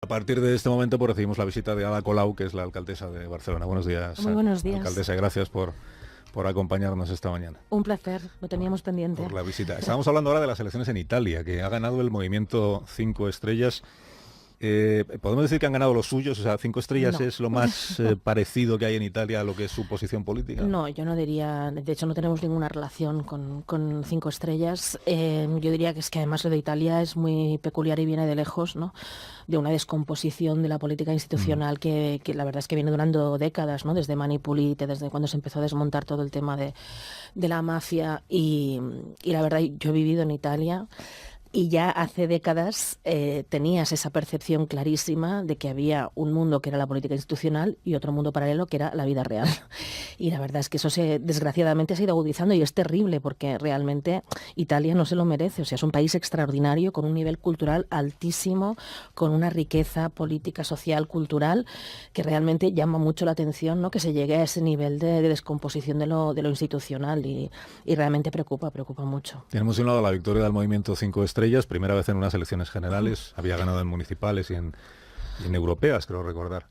partir de este momento pues recibimos la visita de Ada Colau, que es la alcaldesa de Barcelona. Buenos días. Muy buenos días. Alcaldesa, gracias por acompañarnos esta mañana. Un placer, lo teníamos pendiente. Por la visita. Estábamos hablando ahora de las elecciones en Italia, que ha ganado el movimiento 5 estrellas. ¿Podemos decir que han ganado los suyos? O sea, 5 estrellas No. es lo más parecido que hay en Italia a lo que es su posición política. No, yo no diría, de hecho no tenemos ninguna relación con 5 estrellas. Yo diría que es que además lo de Italia es muy peculiar y viene de lejos, ¿no? De una descomposición de la política institucional que la verdad es que viene durando décadas, ¿no? Desde Mani Pulite, desde cuando se empezó a desmontar todo el tema de la mafia y la verdad yo he vivido en Italia. Y ya hace décadas tenías esa percepción clarísima de que había un mundo que era la política institucional y otro mundo paralelo que era la vida real. Y la verdad es que eso desgraciadamente se ha ido agudizando y es terrible porque realmente Italia no se lo merece. O sea, es un país extraordinario con un nivel cultural altísimo, con una riqueza política, social, cultural, que realmente llama mucho la atención, ¿no? Que se llegue a ese nivel de descomposición de lo institucional y realmente preocupa mucho. Tenemos de un lado la victoria del movimiento 5 estrellas, primera vez en unas elecciones generales, había ganado en municipales y en europeas, creo recordar.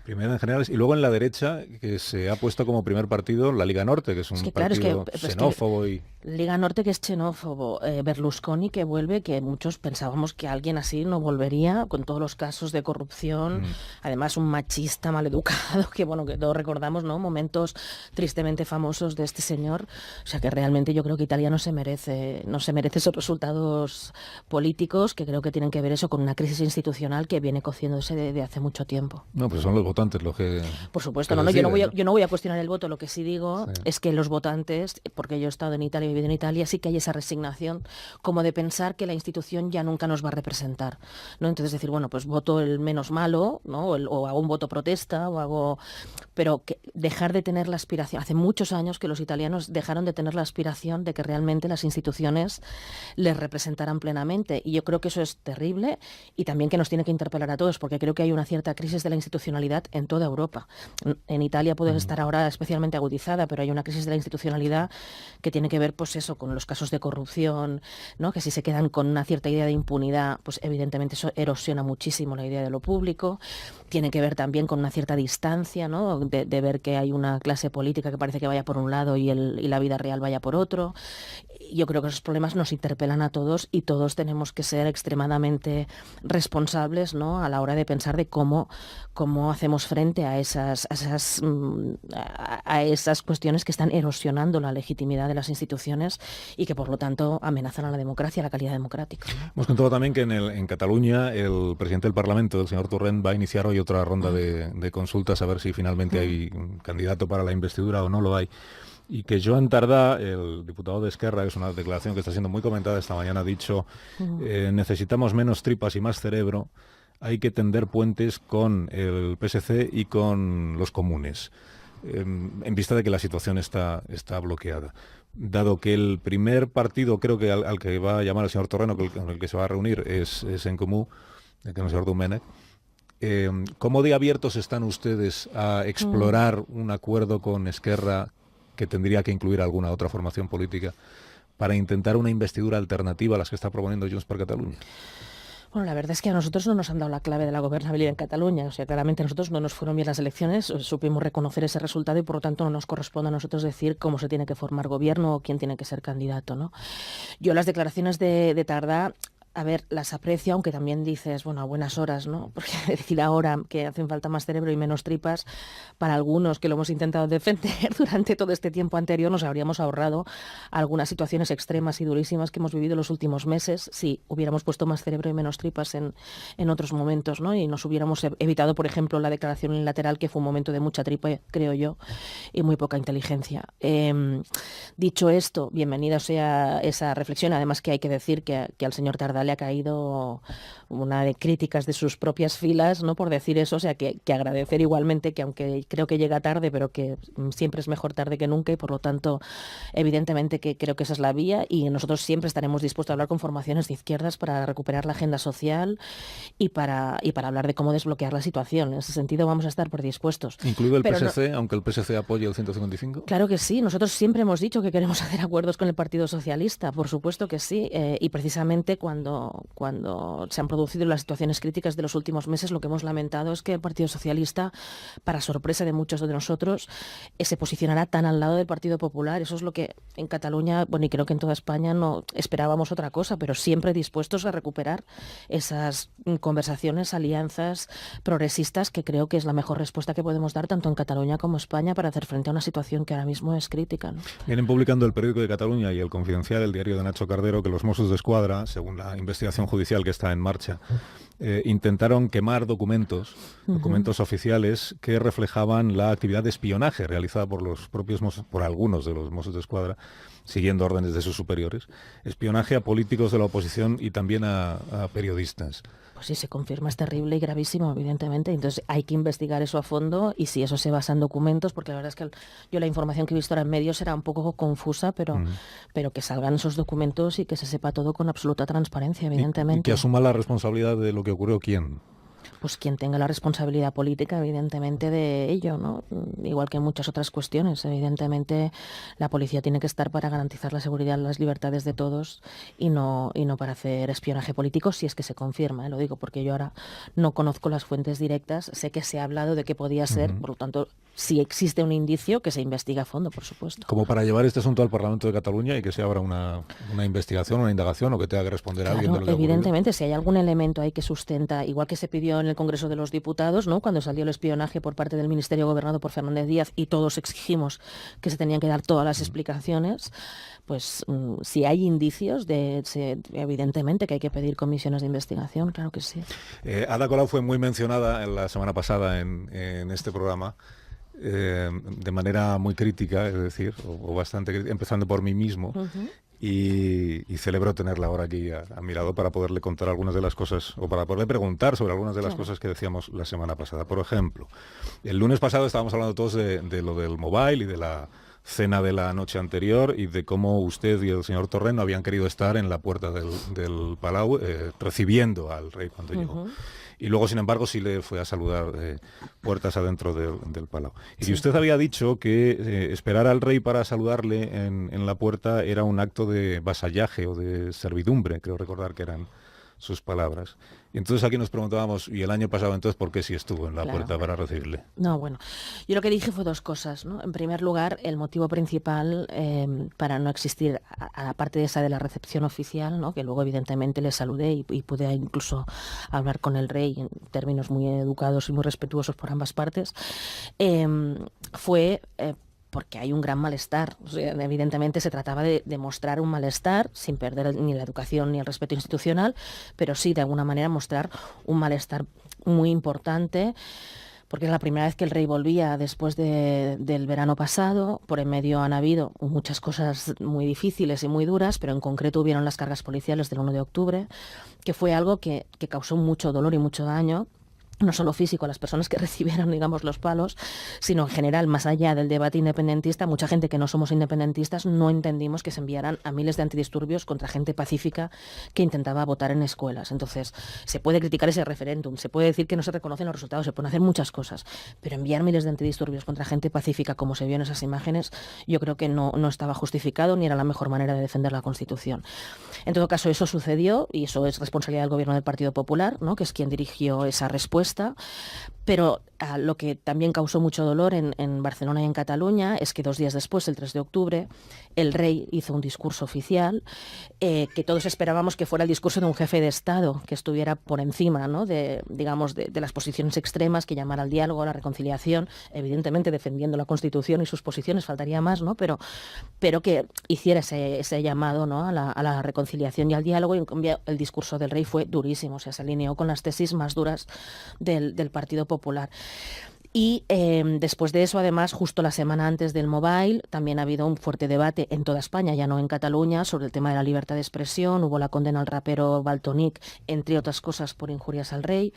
Primero en generales, y luego en la derecha, que se ha puesto como primer partido la Liga Norte, que es un partido xenófobo y... Liga Norte que es xenófobo, Berlusconi que vuelve, que muchos pensábamos que alguien así no volvería, con todos los casos de corrupción, además un machista maleducado, que bueno, que todos recordamos, ¿no? Momentos tristemente famosos de este señor. O sea que realmente yo creo que Italia no se merece esos resultados políticos, que creo que tienen que ver eso con una crisis institucional que viene cociéndose de hace mucho tiempo. No, pues son los votantes los que... Por supuesto, que deciden, deciden, yo no voy a cuestionar el voto, lo que sí digo es que los votantes, porque yo he estado en Italia y he vivido en Italia, sí que hay esa resignación como de pensar que la institución ya nunca nos va a representar, ¿no? Entonces decir, bueno, pues voto el menos malo, ¿no? O hago un voto protesta, pero que dejar de tener la aspiración. Hace muchos años que los italianos dejaron de tener la aspiración de que realmente las instituciones les representaran plenamente, y yo creo que eso es terrible y también que nos tiene que interpelar a todos, porque creo que hay una cierta crisis de la institucionalidad en toda Europa. En Italia puede estar ahora especialmente agudizada, pero hay una crisis de la institucionalidad que tiene que ver, pues eso, con los casos de corrupción, ¿no? Que si se quedan con una cierta idea de impunidad, pues evidentemente eso erosiona muchísimo la idea de lo público. Tiene que ver también con una cierta distancia, ¿no? De ver que hay una clase política que parece que vaya por un lado y la vida real vaya por otro. Yo creo que esos problemas nos interpelan a todos y todos tenemos que ser extremadamente responsables, ¿no? A la hora de pensar de cómo hacemos frente a esas cuestiones que están erosionando la legitimidad de las instituciones y que por lo tanto amenazan a la democracia, a la calidad democrática, ¿no? Hemos contado también que en Cataluña el presidente del Parlamento, el señor Torrent, va a iniciar hoy otra ronda de consultas a ver si finalmente hay un candidato para la investidura o no lo hay. Y que Joan Tardá, el diputado de Esquerra, que es una declaración que está siendo muy comentada esta mañana, ha dicho necesitamos menos tripas y más cerebro, hay que tender puentes con el PSC y con los comunes, en vista de que la situación está bloqueada. Dado que el primer partido, creo que al que va a llamar el señor Torrent, con el que se va a reunir, es En Comú, que es el señor Domènech, ¿cómo de abiertos están ustedes a explorar un acuerdo con Esquerra que tendría que incluir alguna otra formación política para intentar una investidura alternativa a las que está proponiendo Junts per Catalunya? Bueno, la verdad es que a nosotros no nos han dado la clave de la gobernabilidad en Cataluña. O sea, claramente a nosotros no nos fueron bien las elecciones, supimos reconocer ese resultado y por lo tanto no nos corresponde a nosotros decir cómo se tiene que formar gobierno o quién tiene que ser candidato, ¿no? Yo las declaraciones de Tardá, a ver, las aprecio, aunque también dices, bueno, a buenas horas, ¿no? Porque decir ahora que hacen falta más cerebro y menos tripas, para algunos que lo hemos intentado defender durante todo este tiempo anterior, nos habríamos ahorrado algunas situaciones extremas y durísimas que hemos vivido en los últimos meses si hubiéramos puesto más cerebro y menos tripas en otros momentos, ¿no? Y nos hubiéramos evitado, por ejemplo, la declaración unilateral, que fue un momento de mucha tripa, creo yo, y muy poca inteligencia. Dicho esto, bienvenida sea esa reflexión, además que hay que decir que al señor Tardá le ha caído una de críticas de sus propias filas, ¿no? Por decir eso, o sea, que agradecer igualmente, que aunque creo que llega tarde, pero que siempre es mejor tarde que nunca, y por lo tanto, evidentemente que creo que esa es la vía, y nosotros siempre estaremos dispuestos a hablar con formaciones de izquierdas para recuperar la agenda social y para hablar de cómo desbloquear la situación. En ese sentido vamos a estar predispuestos. ¿Incluido el PSC, aunque el PSC apoye el 155? Claro que sí, nosotros siempre hemos dicho que queremos hacer acuerdos con el Partido Socialista, por supuesto que sí, y precisamente cuando cuando se han producido las situaciones críticas de los últimos meses, lo que hemos lamentado es que el Partido Socialista, para sorpresa de muchos de nosotros, se posicionará tan al lado del Partido Popular. Eso es lo que en Cataluña, bueno, y creo que en toda España no esperábamos otra cosa, pero siempre dispuestos a recuperar esas conversaciones, alianzas progresistas, que creo que es la mejor respuesta que podemos dar tanto en Cataluña como en España para hacer frente a una situación que ahora mismo es crítica, ¿no? Vienen publicando el Periódico de Cataluña y el Confidencial, el diario de Nacho Cardero, que los Mossos d'Esquadra, según la investigación judicial que está en marcha, intentaron quemar documentos oficiales que reflejaban la actividad de espionaje realizada por los propios por algunos de los Mossos d'Esquadra, siguiendo órdenes de sus superiores, espionaje a políticos de la oposición y también a periodistas. Pues sí, se confirma, es terrible y gravísimo, evidentemente. Entonces hay que investigar eso a fondo, y si eso se basa en documentos, porque la verdad es que yo la información que he visto ahora en medios era un poco confusa, pero que salgan esos documentos y que se sepa todo con absoluta transparencia, evidentemente. Y que asuma la responsabilidad de lo que ocurrió, ¿quién? Pues quien tenga la responsabilidad política, evidentemente, de ello, ¿no? Igual que en muchas otras cuestiones. Evidentemente, la policía tiene que estar para garantizar la seguridad y las libertades de todos, y no para hacer espionaje político, si es que se confirma, lo digo porque yo ahora no conozco las fuentes directas, sé que se ha hablado de que podía ser, por lo tanto, si existe un indicio, que se investigue a fondo, por supuesto. Como para llevar este asunto al Parlamento de Cataluña y que se abra una investigación, una indagación, o que tenga que responder a alguien de lo que evidentemente, si hay algún elemento ahí que sustenta, igual que se pidió en el Congreso de los Diputados, ¿no?, cuando salió el espionaje por parte del Ministerio gobernado por Fernández Díaz, y todos exigimos que se tenían que dar todas las explicaciones, pues si hay indicios, evidentemente que hay que pedir comisiones de investigación, claro que sí. Ada Colau fue muy mencionada la semana pasada en este programa, de manera muy crítica, es decir, o bastante crítica, empezando por mí mismo. Y celebro tenerla ahora aquí a mi lado para poderle contar algunas de las cosas, o para poderle preguntar sobre algunas de las cosas que decíamos la semana pasada. Por ejemplo, el lunes pasado estábamos hablando todos de lo del Mobile y de la cena de la noche anterior, y de cómo usted y el señor Torrent no habían querido estar en la puerta del Palau recibiendo al rey cuando llegó. Y luego, sin embargo, sí le fue a saludar puertas adentro del Palau. Y usted había dicho que esperar al rey para saludarle en la puerta era un acto de vasallaje o de servidumbre, creo recordar que eran sus palabras. Y entonces aquí nos preguntábamos, ¿y el año pasado entonces por qué sí estuvo en la puerta para recibirle? No, bueno, yo lo que dije fue dos cosas, ¿no? En primer lugar, el motivo principal para no existir, aparte de esa de la recepción oficial, ¿no?, que luego evidentemente le saludé y pude incluso hablar con el rey en términos muy educados y muy respetuosos por ambas partes, fue porque hay un gran malestar. O sea, evidentemente se trataba de mostrar un malestar sin perder ni la educación ni el respeto institucional, pero sí de alguna manera mostrar un malestar muy importante, porque es la primera vez que el rey volvía después del verano pasado. Por en medio han habido muchas cosas muy difíciles y muy duras, pero en concreto hubieron las cargas policiales del 1 de octubre, que fue algo que causó mucho dolor y mucho daño, no solo físico a las personas que recibieron, digamos, los palos, sino en general, más allá del debate independentista, mucha gente que no somos independentistas no entendimos que se enviaran a miles de antidisturbios contra gente pacífica que intentaba votar en escuelas. Entonces, se puede criticar ese referéndum, se puede decir que no se reconocen los resultados, se pueden hacer muchas cosas, pero enviar miles de antidisturbios contra gente pacífica, como se vio en esas imágenes, yo creo que no estaba justificado ni era la mejor manera de defender la Constitución. En todo caso, eso sucedió, y eso es responsabilidad del Gobierno del Partido Popular, ¿no?, que es quien dirigió esa respuesta. Pero lo que también causó mucho dolor en Barcelona y en Cataluña es que 2 días después, el 3 de octubre, el rey hizo un discurso oficial que todos esperábamos que fuera el discurso de un jefe de Estado, que estuviera por encima, ¿no?, de las posiciones extremas, que llamara al diálogo, a la reconciliación, evidentemente defendiendo la Constitución y sus posiciones, faltaría más, ¿no?, pero que hiciera ese llamado, ¿no?, a la reconciliación y al diálogo. Y en cambio el discurso del rey fue durísimo, o sea, se alineó con las tesis más duras del Partido Popular. Y después de eso, además, justo la semana antes del Mobile, también ha habido un fuerte debate en toda España, ya no en Cataluña, sobre el tema de la libertad de expresión. Hubo la condena al rapero Valtonyc, entre otras cosas, por injurias al rey.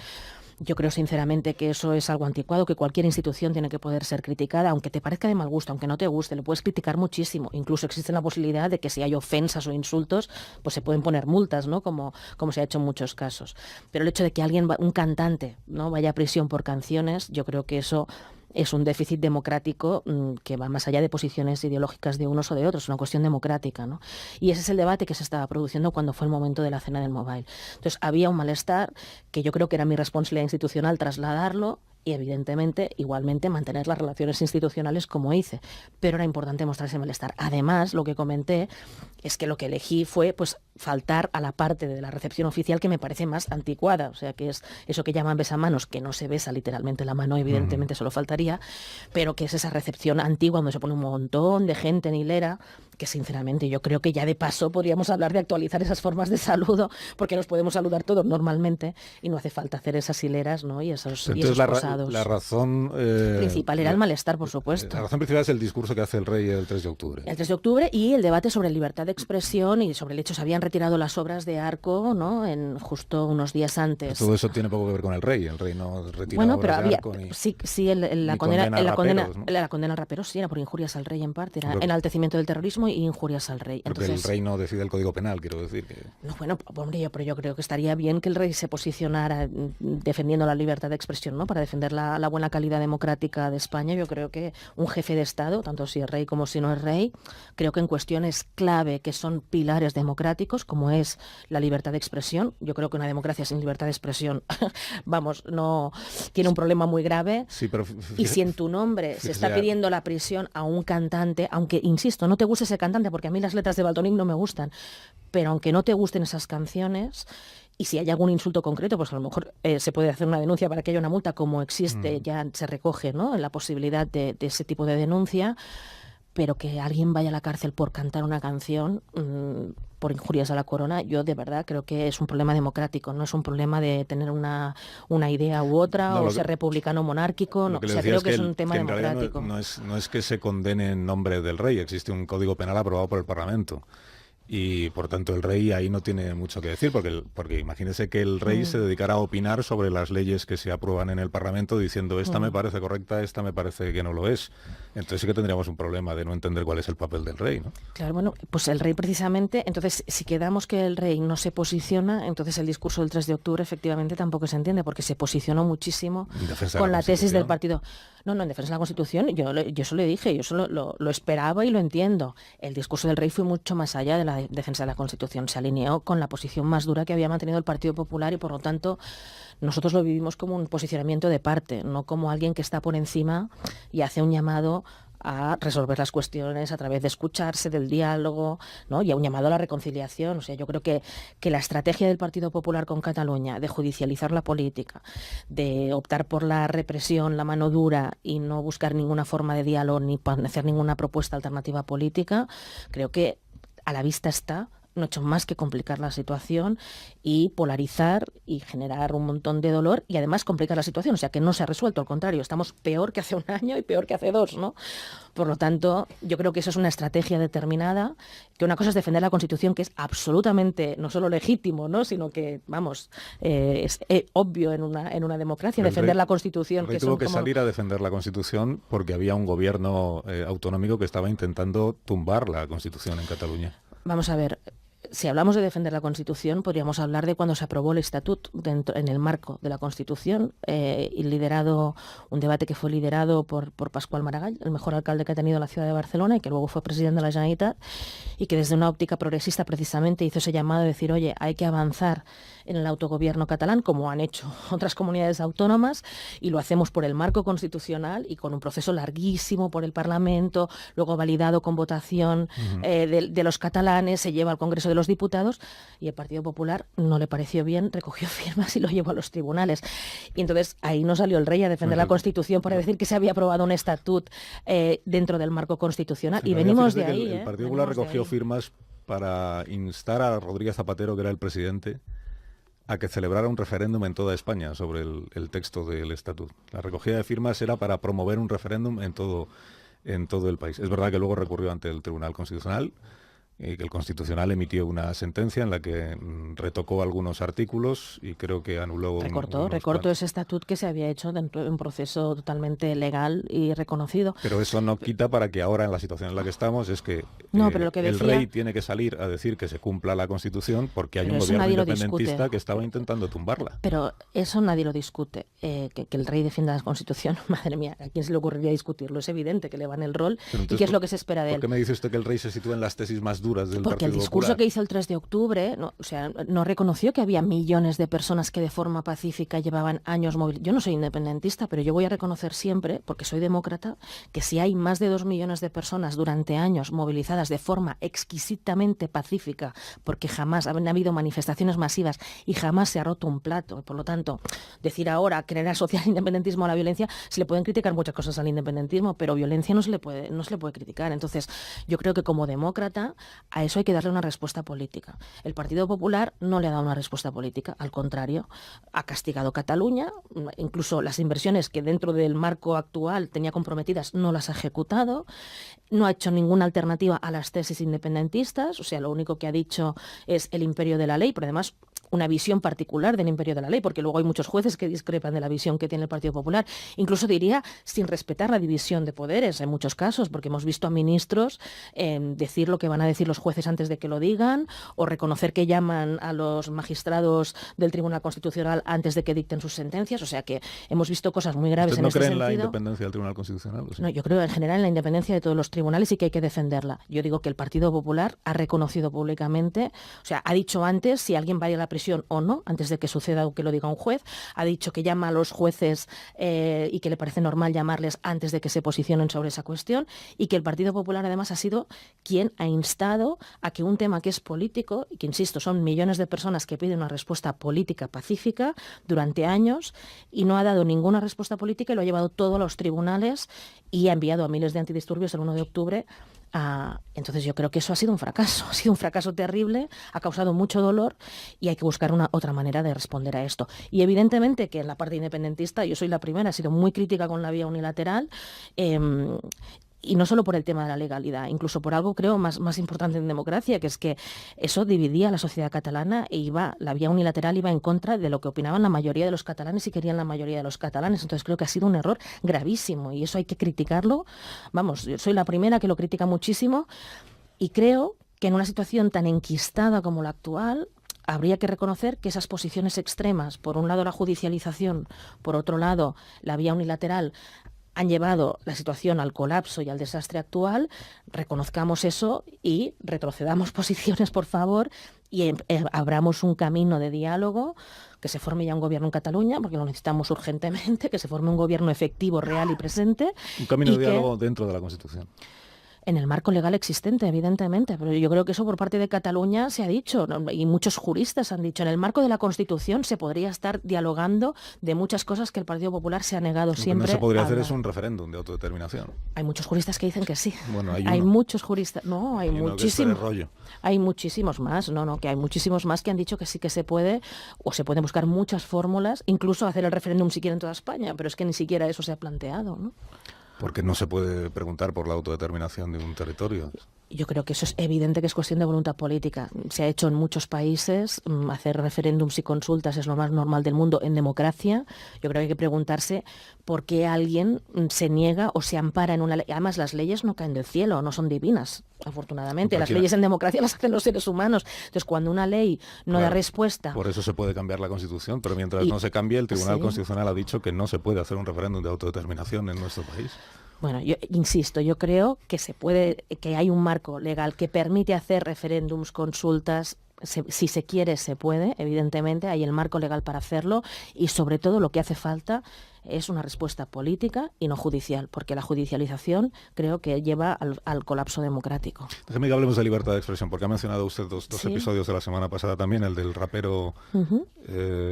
Yo creo sinceramente que eso es algo anticuado, que cualquier institución tiene que poder ser criticada, aunque te parezca de mal gusto, aunque no te guste, lo puedes criticar muchísimo. Incluso existe la posibilidad de que si hay ofensas o insultos, pues se pueden poner multas, ¿no?, como se ha hecho en muchos casos. Pero el hecho de que un cantante, ¿no?, vaya a prisión por canciones, yo creo que eso es un déficit democrático que va más allá de posiciones ideológicas de unos o de otros, es una cuestión democrática, ¿no? Y ese es el debate que se estaba produciendo cuando fue el momento de la cena del Mobile. Entonces había un malestar que yo creo que era mi responsabilidad institucional trasladarlo, y evidentemente, igualmente, mantener las relaciones institucionales como hice. Pero era importante mostrar ese malestar. Además, lo que comenté es que lo que elegí fue pues faltar a la parte de la recepción oficial que me parece más anticuada, o sea, que es eso que llaman besamanos, que no se besa literalmente la mano, evidentemente solo faltaría, pero que es esa recepción antigua donde se pone un montón de gente en hilera, que sinceramente yo creo que ya de paso podríamos hablar de actualizar esas formas de saludo, porque nos podemos saludar todos normalmente y no hace falta hacer esas hileras, ¿no? Y esos posados. La razón principal era el malestar, por supuesto. La razón principal es el discurso que hace el rey el 3 de octubre. El 3 de octubre y el debate sobre libertad de expresión y sobre el hecho se habían retirado las obras de Arco, ¿no? En justo unos días antes. Todo eso tiene poco que ver con el rey no retira bueno, pero obras había, de Arco ni, sí, la condena al rapero sí era por injurias al rey en parte, era enaltecimiento del terrorismo y injurias al rey. Entonces, el rey no decide el Código Penal, quiero decir. No, bueno, hombre, pero yo creo que estaría bien que el rey se posicionara defendiendo la libertad de expresión, ¿no? Para defender la buena calidad democrática de España. Yo creo que un jefe de Estado, tanto si es rey como si no es rey, creo que en cuestiones clave que son pilares democráticos, como es la libertad de expresión, yo creo que una democracia sin libertad de expresión, vamos, no tiene un problema muy grave. Sí, pero y si en tu nombre se está pidiendo la prisión a un cantante, aunque, insisto, no te guste ese cantante, porque a mí las letras de Valtonyc no me gustan, pero aunque no te gusten esas canciones, y si hay algún insulto concreto, pues a lo mejor se puede hacer una denuncia para que haya una multa, como existe, ya se recoge, ¿no?, la posibilidad de ese tipo de denuncia, pero que alguien vaya a la cárcel por cantar una canción por injurias a la corona, yo de verdad creo que es un problema democrático, no es un problema de tener una idea u otra, o ser republicano monárquico, no, o sea, creo que es un tema democrático. No es que se condene en nombre del rey, existe un código penal aprobado por el Parlamento. Y por tanto el rey ahí no tiene mucho que decir, porque imagínese que el rey se dedicara a opinar sobre las leyes que se aprueban en el Parlamento diciendo esta me parece correcta, esta me parece que no lo es. Entonces sí que tendríamos un problema de no entender cuál es el papel del rey, ¿no? Claro, bueno, pues el rey precisamente, entonces si quedamos que el rey no se posiciona, entonces el discurso del 3 de octubre efectivamente tampoco se entiende, porque se posicionó muchísimo con la tesis del partido. No, en defensa de la Constitución, yo eso le dije, yo eso lo esperaba y lo entiendo. El discurso del rey fue mucho más allá de la defensa de la Constitución, se alineó con la posición más dura que había mantenido el Partido Popular y por lo tanto nosotros lo vivimos como un posicionamiento de parte, no como alguien que está por encima y hace un llamado a resolver las cuestiones a través de escucharse, del diálogo, ¿no? Y a un llamado a la reconciliación. O sea, yo creo que la estrategia del Partido Popular con Cataluña de judicializar la política, de optar por la represión, la mano dura y no buscar ninguna forma de diálogo ni hacer ninguna propuesta alternativa política, creo que a la vista está, no ha hecho más que complicar la situación y polarizar y generar un montón de dolor y además complicar la situación, o sea que no se ha resuelto, al contrario, estamos peor que hace un año y peor que hace 2, ¿no? Por lo tanto, yo creo que eso es una estrategia determinada, que una cosa es defender la Constitución, que es absolutamente no solo legítimo, ¿no?, sino que, vamos, es obvio en una democracia, defender la Constitución. El rey tuvo que salir a defender la Constitución porque había un gobierno autonómico que estaba intentando tumbar la Constitución en Cataluña. Vamos a ver, si hablamos de defender la Constitución, podríamos hablar de cuando se aprobó el Estatut en el marco de la Constitución, y un debate que fue liderado por Pascual Maragall, el mejor alcalde que ha tenido la ciudad de Barcelona y que luego fue presidente de la Generalitat, y que desde una óptica progresista precisamente hizo ese llamado de decir, oye, hay que avanzar en el autogobierno catalán, como han hecho otras comunidades autónomas, y lo hacemos por el marco constitucional y con un proceso larguísimo por el Parlamento, luego validado con votación de los catalanes, se lleva al Congreso de los Diputados, y el Partido Popular no le pareció bien, recogió firmas y lo llevó a los tribunales. Y entonces ahí no salió el rey a defender la Constitución para decir que se había aprobado un estatut dentro del marco constitucional. Y venimos de ahí. El Partido Popular recogió firmas para instar a Rodríguez Zapatero, que era el presidente, a que celebrara un referéndum en toda España sobre el texto del estatut. La recogida de firmas era para promover un referéndum en todo el país. Es verdad que luego recurrió ante el Tribunal Constitucional, que el Constitucional emitió una sentencia en la que retocó algunos artículos y creo que anuló... Recortó ese estatut que se había hecho dentro de un proceso totalmente legal y reconocido. Pero eso no quita para que ahora, en la situación en la que estamos, es que, pero lo que decía, el rey tiene que salir a decir que se cumpla la Constitución porque hay un gobierno independentista que estaba intentando tumbarla. Pero eso nadie lo discute, que el rey defienda la Constitución. Madre mía, ¿a quién se le ocurriría discutirlo? Es evidente que le van el rol. ¿Y qué es lo que se espera de él? ¿Por qué me dice usted que el rey se sitúa en las tesis más duras del Porque Partido el discurso Popular? que hizo el 3 de octubre, no reconoció que había millones de personas que de forma pacífica llevaban años movilizados. Yo no soy independentista, pero yo voy a reconocer siempre, porque soy demócrata, que si hay más de 2 millones de personas durante años movilizadas de forma exquisitamente pacífica, porque jamás han habido manifestaciones masivas y jamás se ha roto un plato. Por lo tanto, decir ahora, querer asociar el independentismo a la violencia, se le pueden criticar muchas cosas al independentismo, pero violencia no se le puede criticar. Entonces, yo creo que como demócrata, a eso hay que darle una respuesta política. El Partido Popular no le ha dado una respuesta política, al contrario, ha castigado Cataluña, incluso las inversiones que dentro del marco actual tenía comprometidas no las ha ejecutado, no ha hecho ninguna alternativa a las tesis independentistas, o sea, lo único que ha dicho es el imperio de la ley, pero además una visión particular del imperio de la ley, porque luego hay muchos jueces que discrepan de la visión que tiene el Partido Popular, incluso diría sin respetar la división de poderes en muchos casos, porque hemos visto a ministros decir lo que van a decir los jueces antes de que lo digan, o reconocer que llaman a los magistrados del Tribunal Constitucional antes de que dicten sus sentencias, o sea que hemos visto cosas muy graves en este sentido. ¿Usted no cree en la independencia del Tribunal Constitucional? ¿O sí? No, yo creo en general en la independencia de todos los tribunales y que hay que defenderla. Yo digo que el Partido Popular ha reconocido públicamente, o sea, ha dicho antes si alguien va a ir a la prisión o no, antes de que suceda o que lo diga un juez, ha dicho que llama a los jueces y que le parece normal llamarles antes de que se posicionen sobre esa cuestión, y que el Partido Popular además ha sido quien ha instado a que un tema que es político, y que insisto, son millones de personas que piden una respuesta política pacífica durante años, y no ha dado ninguna respuesta política y lo ha llevado todo a los tribunales y ha enviado a miles de antidisturbios el 1 de octubre. Entonces yo creo que eso ha sido un fracaso terrible, ha causado mucho dolor y hay que buscar otra manera de responder a esto. Y evidentemente que en la parte independentista, yo soy la primera, he sido muy crítica con la vía unilateral, y no solo por el tema de la legalidad, incluso por algo creo más importante en democracia, que es que eso dividía a la sociedad catalana e la vía unilateral iba en contra de lo que opinaban la mayoría de los catalanes y querían la mayoría de los catalanes. Entonces creo que ha sido un error gravísimo y eso hay que criticarlo. Vamos, yo soy la primera que lo critica muchísimo y creo que en una situación tan enquistada como la actual, habría que reconocer que esas posiciones extremas, por un lado la judicialización, por otro lado la vía unilateral, han llevado la situación al colapso y al desastre actual. Reconozcamos eso y retrocedamos posiciones, por favor, y abramos un camino de diálogo, que se forme ya un gobierno en Cataluña, porque lo necesitamos urgentemente, que se forme un gobierno efectivo, real y presente. Un camino de diálogo dentro de la Constitución. En el marco legal existente, evidentemente, pero yo creo que eso por parte de Cataluña se ha dicho, ¿no? Y muchos juristas han dicho, en el marco de la Constitución se podría estar dialogando de muchas cosas que el Partido Popular se ha negado siempre. Lo que no se podría hacer es un referéndum de autodeterminación. Hay muchos juristas que dicen que sí. Bueno, hay muchos juristas, no, hay muchísimos. Hay muchísimos más, que hay muchísimos más que han dicho que sí que se puede, o se pueden buscar muchas fórmulas, incluso hacer el referéndum si quieren en toda España, pero es que ni siquiera eso se ha planteado, ¿no? Porque no se puede preguntar por la autodeterminación de un territorio. Yo creo que eso es evidente que es cuestión de voluntad política. Se ha hecho en muchos países, hacer referéndums y consultas es lo más normal del mundo en democracia. Yo creo que hay que preguntarse por qué alguien se niega o se ampara en una ley. Además, las leyes no caen del cielo, no son divinas, afortunadamente. Las leyes en democracia las hacen los seres humanos. Entonces, cuando una ley no da respuesta... Por eso se puede cambiar la Constitución, pero mientras no se cambie, el Tribunal Constitucional ha dicho que no se puede hacer un referéndum de autodeterminación en nuestro país. Bueno, yo insisto, yo creo que hay un marco legal que permite hacer referéndums, consultas. Si se quiere, se puede, evidentemente, hay el marco legal para hacerlo y sobre todo lo que hace falta es una respuesta política y no judicial, porque la judicialización creo que lleva al colapso democrático. Déjeme que hablemos de libertad de expresión, porque ha mencionado usted dos episodios de la semana pasada también, el del rapero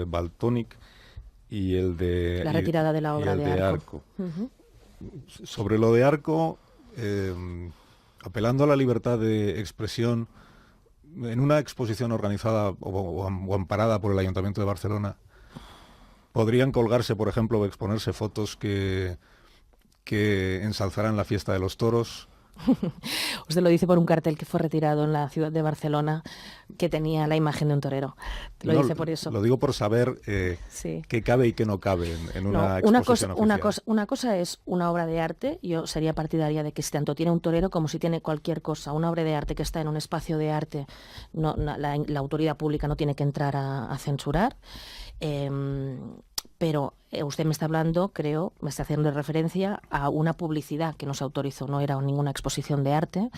Valtonyc y el de... La retirada de la obra de Arco. Sobre lo de Arco, apelando a la libertad de expresión, en una exposición organizada o amparada por el Ayuntamiento de Barcelona, ¿podrían colgarse, por ejemplo, o exponerse fotos que ensalzaran la fiesta de los toros, Usted lo dice por un cartel que fue retirado en la ciudad de Barcelona que tenía la imagen de un torero. Lo dice por eso. Lo digo por saber Sí. qué cabe y qué no cabe en una Una exposición oficial. una cosa es una obra de arte. Yo sería partidaria de que si tanto tiene un torero como si tiene cualquier cosa, una obra de arte que está en un espacio de arte, la autoridad pública no tiene que entrar a censurar. Pero usted me está hablando, creo, me está haciendo referencia a una publicidad que no se autorizó, no era ninguna exposición de arte,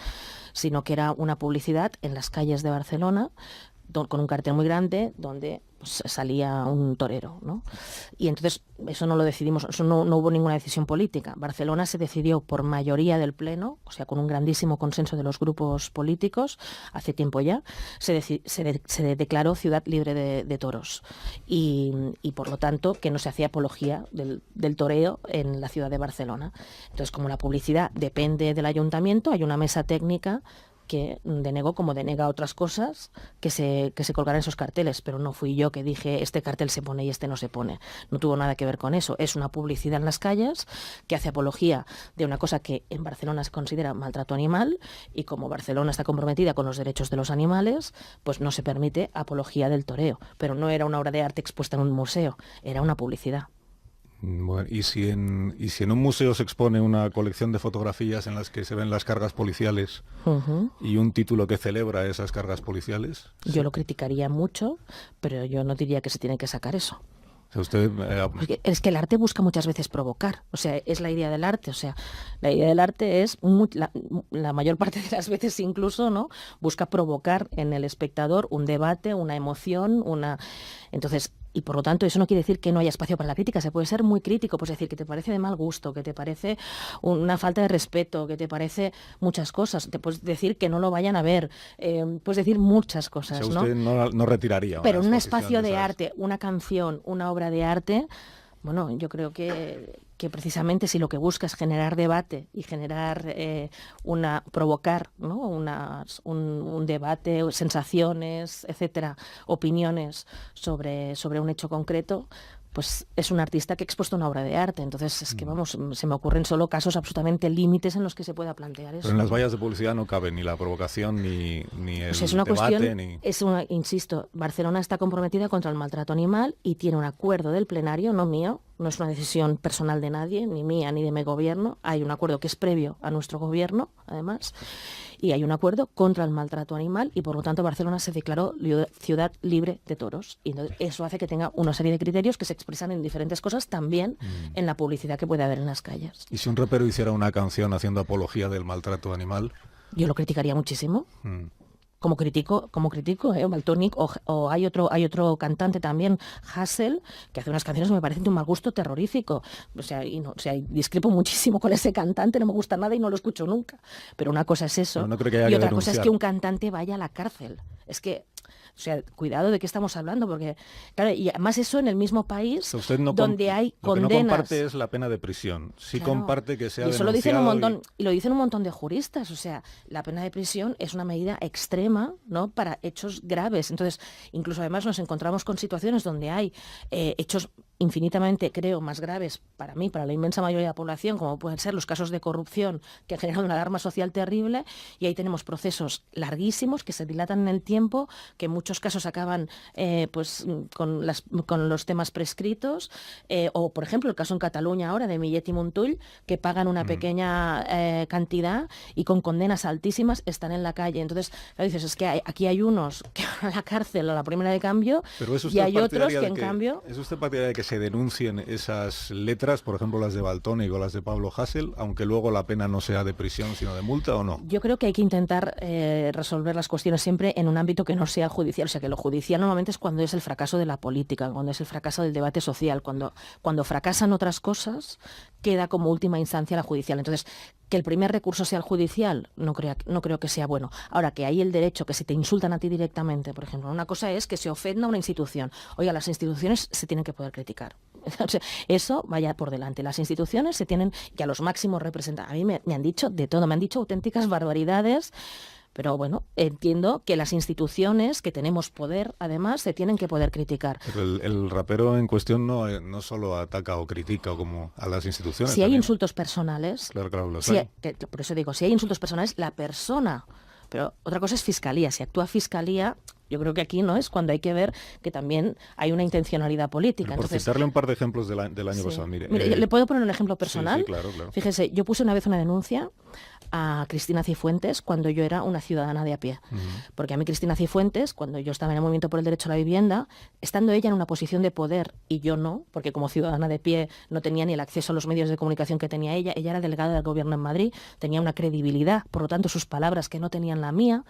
sino que era una publicidad en las calles de Barcelona, con un cartel muy grande donde pues, salía un torero, ¿no? Y entonces eso no lo decidimos, eso no hubo ninguna decisión política. Barcelona se decidió por mayoría del Pleno, o sea, con un grandísimo consenso de los grupos políticos, hace tiempo ya, se declaró ciudad libre de toros. Y por lo tanto que no se hacía apología del toreo en la ciudad de Barcelona. Entonces, como la publicidad depende del ayuntamiento, hay una mesa técnica que denegó, como denega otras cosas, que se colgaran esos carteles, pero no fui yo que dije este cartel se pone y este no se pone. No tuvo nada que ver con eso. Es una publicidad en las calles que hace apología de una cosa que en Barcelona se considera maltrato animal, y como Barcelona está comprometida con los derechos de los animales, pues no se permite apología del toreo. Pero no era una obra de arte expuesta en un museo, era una publicidad. Bueno, y si en un museo se expone una colección de fotografías en las que se ven las cargas policiales y un título que celebra esas cargas policiales. Yo lo criticaría mucho, pero yo no diría que se tiene que sacar eso. O sea, usted, Porque es que el arte busca muchas veces provocar, o sea, es la idea del arte, o sea, la idea del arte es, la mayor parte de las veces incluso, ¿no?, busca provocar en el espectador un debate, una emoción, Entonces, y por lo tanto eso no quiere decir que no haya espacio para la crítica, se puede ser muy crítico, pues decir que te parece de mal gusto, que te parece una falta de respeto, que te parece muchas cosas, te puedes decir que no lo vayan a ver, puedes decir muchas cosas, o sea, usted no retiraría. Pero un espacio de arte, una canción, una obra de arte, bueno, yo creo que precisamente si lo que busca es generar debate y generar provocar, ¿no?, un debate, sensaciones, etcétera, opiniones sobre un hecho concreto, pues es un artista que ha expuesto una obra de arte. Entonces, es que vamos, se me ocurren solo casos absolutamente límites en los que se pueda plantear eso. Pero en las vallas de publicidad no cabe ni la provocación, ni el pues es una debate, cuestión, insisto, Barcelona está comprometida contra el maltrato animal y tiene un acuerdo del plenario, no mío, no es una decisión personal de nadie, ni mía ni de mi gobierno, hay un acuerdo que es previo a nuestro gobierno, además, y hay un acuerdo contra el maltrato animal, y por lo tanto Barcelona se declaró ciudad libre de toros. Y entonces eso hace que tenga una serie de criterios que se expresan en diferentes cosas, también en la publicidad que puede haber en las calles. ¿Y si un rapero hiciera una canción haciendo apología del maltrato animal? Yo lo criticaría muchísimo. Como critico, Valtonyc, o hay otro cantante también, Hassel, que hace unas canciones que me parecen de un mal gusto terrorífico. O sea, discrepo muchísimo con ese cantante, no me gusta nada y no lo escucho nunca. Pero una cosa es eso, no creo que haya y otra que cosa es que un cantante vaya a la cárcel. Es que, o sea, cuidado de qué estamos hablando, porque, claro, y además eso en el mismo país donde hay condenas. Lo que no comparte es la pena de prisión. Sí, claro, comparte que sea y eso lo dicen lo dicen un montón de juristas. O sea, la pena de prisión es una medida extrema, ¿no?, para hechos graves. Entonces, incluso además nos encontramos con situaciones donde hay hechos infinitamente, creo, más graves para mí, para la inmensa mayoría de la población, como pueden ser los casos de corrupción que han generado una alarma social terrible, y ahí tenemos procesos larguísimos que se dilatan en el tiempo, que en muchos casos acaban pues con los temas prescritos, o por ejemplo el caso en Cataluña ahora de Millet y Montull, que pagan una pequeña cantidad y con condenas altísimas están en la calle. Entonces, dices, es que aquí hay unos que van a la cárcel a la primera de cambio, y hay otros que en cambio... ¿Es usted partidaria de que se denuncien esas letras, por ejemplo las de Valtonyc o las de Pablo Hasél, aunque luego la pena no sea de prisión sino de multa, o no? Yo creo que hay que intentar resolver las cuestiones siempre en un ámbito que no sea el judicial. O sea, que lo judicial normalmente es cuando es el fracaso de la política, cuando es el fracaso del debate social, cuando fracasan otras cosas, queda como última instancia la judicial. Entonces, que el primer recurso sea el judicial, no creo que sea bueno. Ahora, que hay el derecho, que si te insultan a ti directamente, por ejemplo, una cosa es que se ofenda a una institución. Oiga, las instituciones se tienen que poder criticar. O sea, eso vaya por delante. Las instituciones se tienen que a los máximos representar. A mí me han dicho de todo, me han dicho auténticas barbaridades. Pero bueno, entiendo que las instituciones que tenemos poder, además, se tienen que poder criticar. Pero el rapero en cuestión no solo ataca o critica como a las instituciones. Si hay también. insultos personales, Claro, los hay. Por eso digo, si hay insultos personales, la persona. Pero otra cosa es fiscalía. Si actúa fiscalía, yo creo que aquí no es cuando hay que ver que también hay una intencionalidad política. Por citarle un par de ejemplos del año pasado. Mire, ¿le puedo poner un ejemplo personal? Sí, claro. Fíjese, yo puse una vez una denuncia a Cristina Cifuentes cuando yo era una ciudadana de a pie. Porque a mí Cristina Cifuentes, cuando yo estaba en el movimiento por el derecho a la vivienda, estando ella en una posición de poder y yo no, porque como ciudadana de pie no tenía ni el acceso a los medios de comunicación que tenía ella era delegada del gobierno en Madrid, tenía una credibilidad, por lo tanto sus palabras que no tenían la mía,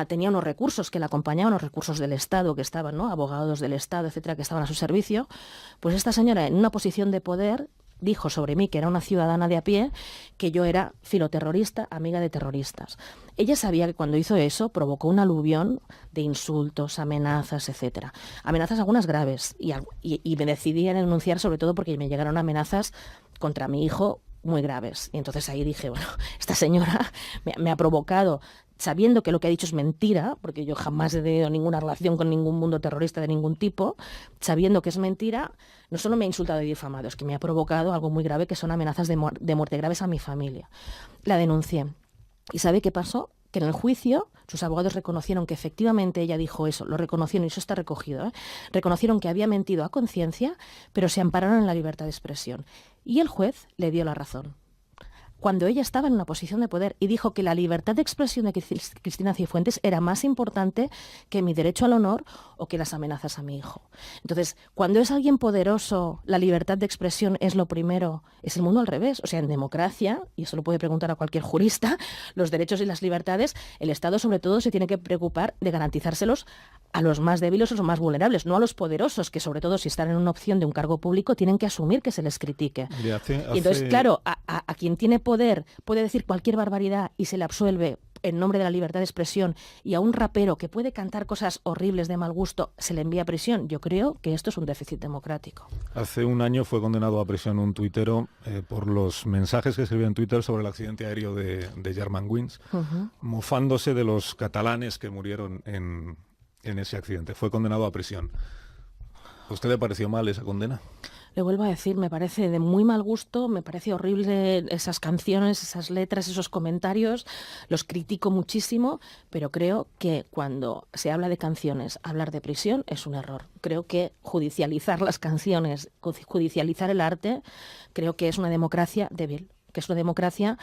tenía unos recursos que la acompañaban, los recursos del Estado que estaban, ¿no? Abogados del Estado, etcétera, que estaban a su servicio. Pues esta señora en una posición de poder dijo sobre mí, que era una ciudadana de a pie, que yo era filoterrorista, amiga de terroristas. Ella sabía que cuando hizo eso provocó un aluvión de insultos, amenazas, etcétera. Amenazas algunas graves. Y me decidí a denunciar sobre todo porque me llegaron amenazas contra mi hijo muy graves. Y entonces ahí dije, bueno, esta señora me ha provocado, sabiendo que lo que ha dicho es mentira, porque yo jamás he tenido ninguna relación con ningún mundo terrorista de ningún tipo, sabiendo que es mentira, no solo me ha insultado y difamado, es que me ha provocado algo muy grave, que son amenazas de muerte graves a mi familia. La denuncié. ¿Y sabe qué pasó? Que en el juicio sus abogados reconocieron que efectivamente ella dijo eso, lo reconocieron, y eso está recogido, ¿eh? Reconocieron que había mentido a conciencia, pero se ampararon en la libertad de expresión. Y el juez le dio la razón, cuando ella estaba en una posición de poder, y dijo que la libertad de expresión de Cristina Cifuentes era más importante que mi derecho al honor o que las amenazas a mi hijo. Entonces, cuando es alguien poderoso, la libertad de expresión es lo primero, es el mundo al revés. O sea, en democracia, y eso lo puede preguntar a cualquier jurista, los derechos y las libertades, el Estado sobre todo se tiene que preocupar de garantizárselos a los más débiles o los más vulnerables, no a los poderosos, que sobre todo si están en una opción de un cargo público tienen que asumir que se les critique. Y entonces, claro, a quien tiene poder puede decir cualquier barbaridad y se le absuelve en nombre de la libertad de expresión, y a un rapero que puede cantar cosas horribles de mal gusto se le envía a prisión. Yo creo que esto es un déficit democrático. Hace un año fue condenado a prisión un tuitero por los mensajes que escribió en Twitter sobre el accidente aéreo de Germanwings, mofándose de los catalanes que murieron en ese accidente. Fue condenado a prisión. ¿A usted le pareció mal esa condena? Le vuelvo a decir, me parece de muy mal gusto, me parece horrible esas canciones, esas letras, esos comentarios, los critico muchísimo, pero creo que cuando se habla de canciones, hablar de prisión es un error. Creo que judicializar las canciones, judicializar el arte, creo que es una democracia débil, que es una democracia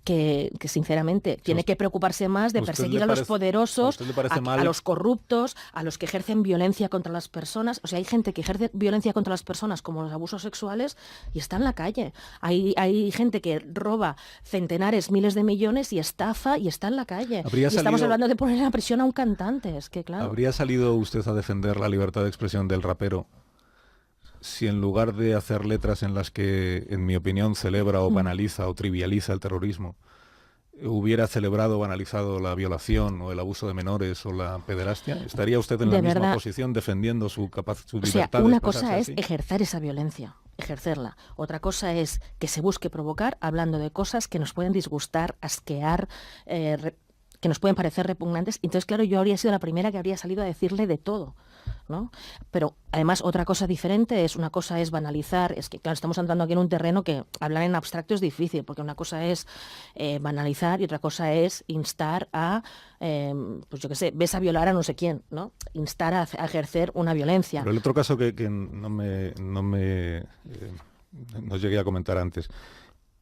que sinceramente tiene que preocuparse más de perseguir a los poderosos, a los corruptos, a los que ejercen violencia contra las personas. O sea, hay gente que ejerce violencia contra las personas, como los abusos sexuales, y está en la calle. Hay gente que roba centenares, miles de millones y estafa y está en la calle. Y estamos hablando de poner en la prisión a un cantante. Es que, claro. ¿Habría salido usted a defender la libertad de expresión del rapero si en lugar de hacer letras en las que, en mi opinión, celebra o banaliza o trivializa el terrorismo, hubiera celebrado o banalizado la violación o el abuso de menores o la pederastia? ¿Estaría usted en la misma posición defendiendo su libertad? Una cosa es ejercer esa violencia, ejercerla. Otra cosa es que se busque provocar hablando de cosas que nos pueden disgustar, asquear, que nos pueden parecer repugnantes. Entonces, claro, yo habría sido la primera que habría salido a decirle de todo, ¿no? Pero además otra cosa diferente es, una cosa es banalizar, es que claro, estamos entrando aquí en un terreno que hablar en abstracto es difícil, porque una cosa es banalizar y otra cosa es instar a, pues yo qué sé, ves a violar a no sé quién, ¿no? Instar a ejercer una violencia. Pero el otro caso que no llegué a comentar antes.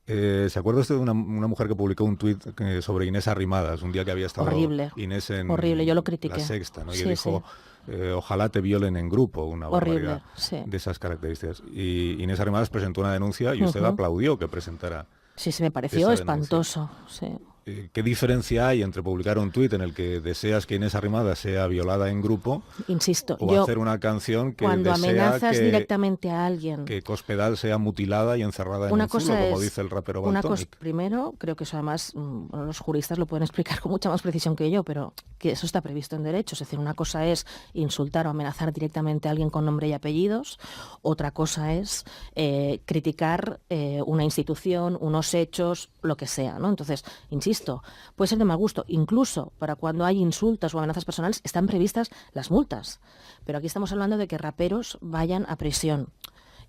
¿Se acuerda usted de una mujer que publicó un tuit sobre Inés Arrimadas, un día que había estado Inés en yo lo critiqué. La Sexta, ¿no? Y dijo, ojalá te violen en grupo, una barbaridad de esas características. Y Inés Arrimadas presentó una denuncia y usted aplaudió que presentara. Sí, me pareció espantoso. Sí. ¿Qué diferencia hay entre publicar un tuit en el que deseas que Inés Arrimadas sea violada en grupo, insisto, o hacer una canción que cuando amenazas directamente a alguien, que Cospedal sea mutilada y encerrada en un zulo, como dice el rapero Valtonyc? Primero, creo que eso además los juristas lo pueden explicar con mucha más precisión que yo, pero que eso está previsto en derecho. Es decir, una cosa es insultar o amenazar directamente a alguien con nombre y apellidos, otra cosa es criticar una institución, unos hechos, lo que sea, ¿no? Entonces, insisto, previsto, puede ser de mal gusto, incluso para cuando hay insultos o amenazas personales están previstas las multas. Pero aquí estamos hablando de que raperos vayan a prisión.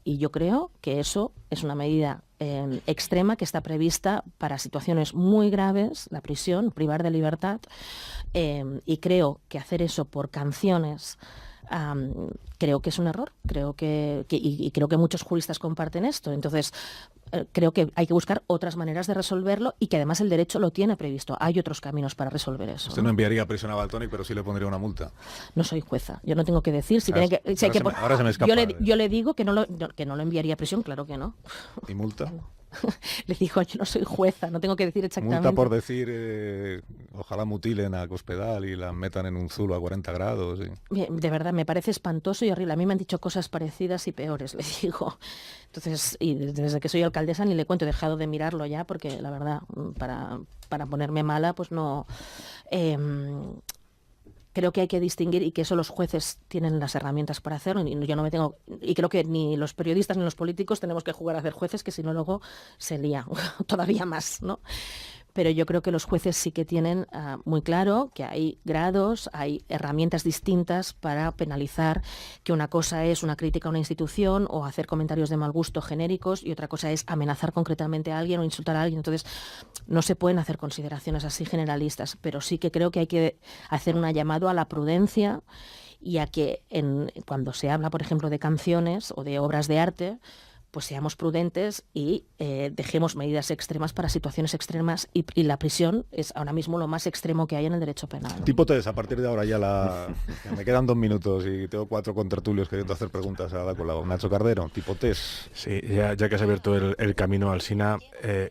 Y yo creo que eso es una medida extrema que está prevista para situaciones muy graves, la prisión, privar de libertad, y creo que hacer eso por canciones creo que es un error, creo y creo que muchos juristas comparten esto. Entonces, creo que hay que buscar otras maneras de resolverlo y que además el derecho lo tiene previsto. Hay otros caminos para resolver eso. Usted no enviaría a prisión a Valtonyc, pero sí le pondría una multa. No soy jueza, yo no tengo que decir si Ahora, tiene que... Si hay que ahora se me escapa. Yo le digo que no lo enviaría a prisión, claro que no. ¿Y multa? Le digo, yo no soy jueza, no tengo que decir exactamente. Multa por decir, ojalá mutilen a Cospedal y la metan en un zulo a 40 grados. Bien, de verdad, me parece espantoso y horrible. A mí me han dicho cosas parecidas y peores, le digo. Entonces, y desde que soy alcaldesa ni le cuento, he dejado de mirarlo ya, porque la verdad, para ponerme mala, pues no... creo que hay que distinguir y que eso los jueces tienen las herramientas para hacerlo y yo no me tengo, y creo que ni los periodistas ni los políticos tenemos que jugar a ser jueces, que si no luego se lía todavía más, ¿no? Pero yo creo que los jueces sí que tienen muy claro que hay grados, hay herramientas distintas para penalizar, que una cosa es una crítica a una institución o hacer comentarios de mal gusto genéricos y otra cosa es amenazar concretamente a alguien o insultar a alguien. Entonces, no se pueden hacer consideraciones así generalistas, pero sí que creo que hay que hacer un llamado a la prudencia y a que cuando se habla, por ejemplo, de canciones o de obras de arte, pues seamos prudentes y dejemos medidas extremas para situaciones extremas y la prisión es ahora mismo lo más extremo que hay en el derecho penal. Tipo test, a partir de ahora ya me quedan 2 minutos y tengo 4 contertulios queriendo hacer preguntas a Ada Colau. Nacho Cardero, tipo test. Sí, ya que has abierto el camino al SINA,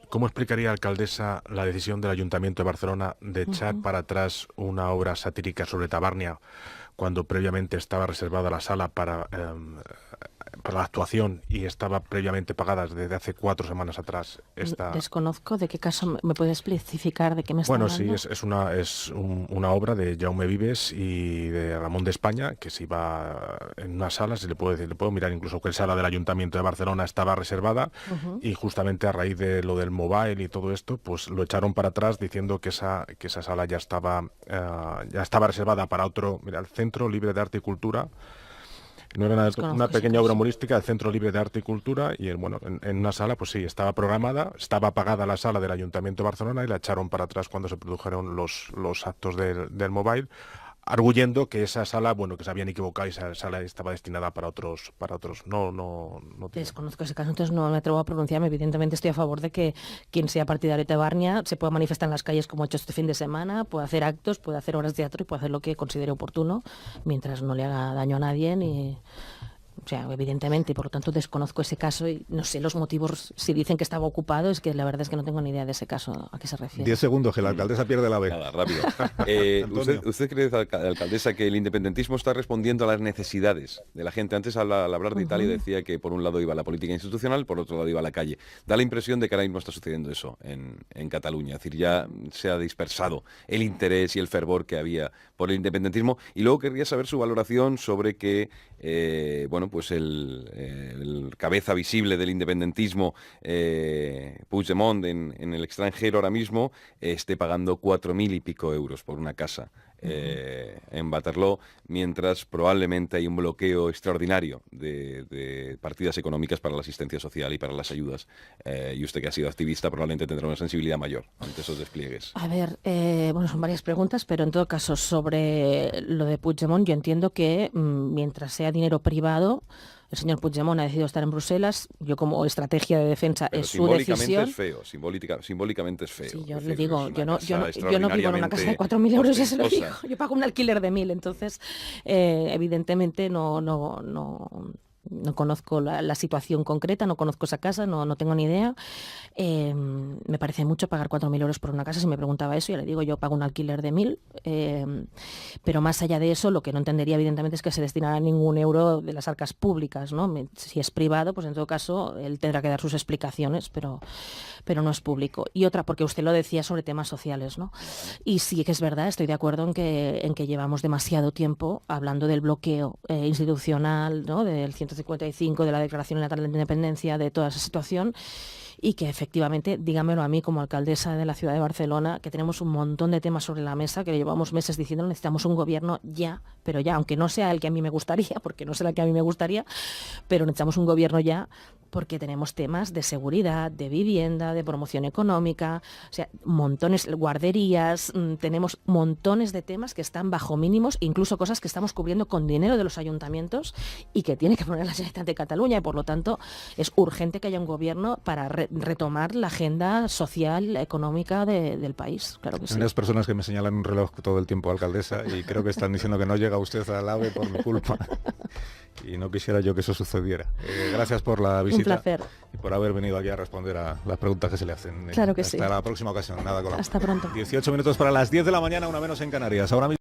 ¿cómo explicaría, alcaldesa, la decisión del Ayuntamiento de Barcelona de echar para atrás una obra satírica sobre Tabarnia, cuando previamente estaba reservada la sala para la actuación y estaba previamente pagada desde hace 4 semanas atrás? Desconozco de qué caso, ¿me puede especificar de qué me está hablando? Bueno, sí, es una obra de Jaume Vives y de Ramón de España, que se iba en una sala, le puedo mirar incluso que la sala del Ayuntamiento de Barcelona estaba reservada, y justamente a raíz de lo del mobile y todo esto, pues lo echaron para atrás diciendo que esa sala ya estaba reservada para otro, mira, el Centro Libre de Arte y Cultura. No era una pequeña obra humorística del Centro Libre de Arte y Cultura y en una sala, pues sí, estaba programada, estaba pagada la sala del Ayuntamiento de Barcelona y la echaron para atrás cuando se produjeron los actos del mobile, arguyendo que esa sala, que se habían equivocado y esa sala estaba destinada para otros. No Desconozco ese caso, entonces no me atrevo a pronunciarme. Evidentemente estoy a favor de que quien sea partidario de Tabarnia se pueda manifestar en las calles como ha hecho este fin de semana, puede hacer actos, puede hacer obras de teatro y puede hacer lo que considere oportuno, mientras no le haga daño a nadie ni... O sea, evidentemente, y por lo tanto desconozco ese caso y no sé los motivos. Si dicen que estaba ocupado, es que la verdad es que no tengo ni idea de ese caso, a qué se refiere. 10 segundos, que la alcaldesa pierde la vez. Nada, rápido. ¿Usted cree, alcaldesa, que el independentismo está respondiendo a las necesidades de la gente? Antes, al hablar de Italia, decía que por un lado iba la política institucional, por otro lado iba la calle. Da la impresión de que ahora mismo está sucediendo eso en Cataluña. Es decir, ya se ha dispersado el interés y el fervor que había por el independentismo. Y luego querría saber su valoración sobre que, pues el cabeza visible del independentismo, Puigdemont, en el extranjero ahora mismo, esté pagando 4.000 y pico euros por una casa en Waterloo, mientras probablemente hay un bloqueo extraordinario de partidas económicas para la asistencia social y para las ayudas. Y usted, que ha sido activista, probablemente tendrá una sensibilidad mayor ante esos despliegues. A ver, son varias preguntas, pero en todo caso, sobre lo de Puigdemont, yo entiendo que mientras sea dinero privado, el señor Puigdemont ha decidido estar en Bruselas. Yo, como estrategia de defensa, pero es su decisión. Simbólicamente es feo. Sí, yo le digo, yo no vivo en una casa de 4.000 euros, ya se lo digo. Yo pago un alquiler de 1.000, entonces evidentemente no conozco la situación concreta, no conozco esa casa, no tengo ni idea. Me parece mucho pagar 4.000 euros por una casa. Si me preguntaba eso, yo le digo, yo pago un alquiler de 1.000, pero más allá de eso, lo que no entendería evidentemente es que se destinara ningún euro de las arcas públicas, ¿no? Si es privado, pues en todo caso él tendrá que dar sus explicaciones, pero no es público. Y otra, porque usted lo decía sobre temas sociales, ¿no? Y sí que es verdad, estoy de acuerdo en que llevamos demasiado tiempo hablando del bloqueo institucional, ¿no? Del 155, de la Declaración Unilateral de Independencia, de toda esa situación. y que efectivamente, dígamelo a mí como alcaldesa de la ciudad de Barcelona, que tenemos un montón de temas sobre la mesa, que le llevamos meses diciendo necesitamos un gobierno ya, pero ya, aunque no sea el que a mí me gustaría, porque no será el que a mí me gustaría, pero necesitamos un gobierno ya porque tenemos temas de seguridad, de vivienda, de promoción económica, o sea, montones, guarderías, tenemos montones de temas que están bajo mínimos, incluso cosas que estamos cubriendo con dinero de los ayuntamientos y que tiene que poner la Generalitat de Cataluña, y por lo tanto es urgente que haya un gobierno para retomar la agenda social, económica del país, claro que sí. Hay unas personas que me señalan un reloj todo el tiempo, alcaldesa, y creo que están diciendo que no llega usted al AVE por mi culpa. Y no quisiera yo que eso sucediera. Gracias por la visita. Un placer. Y por haber venido aquí a responder a las preguntas que se le hacen. Claro que Hasta sí. la próxima ocasión. Nada, Hasta pronto. 18 minutos para las 10 de la mañana, una menos en Canarias. Ahora mismo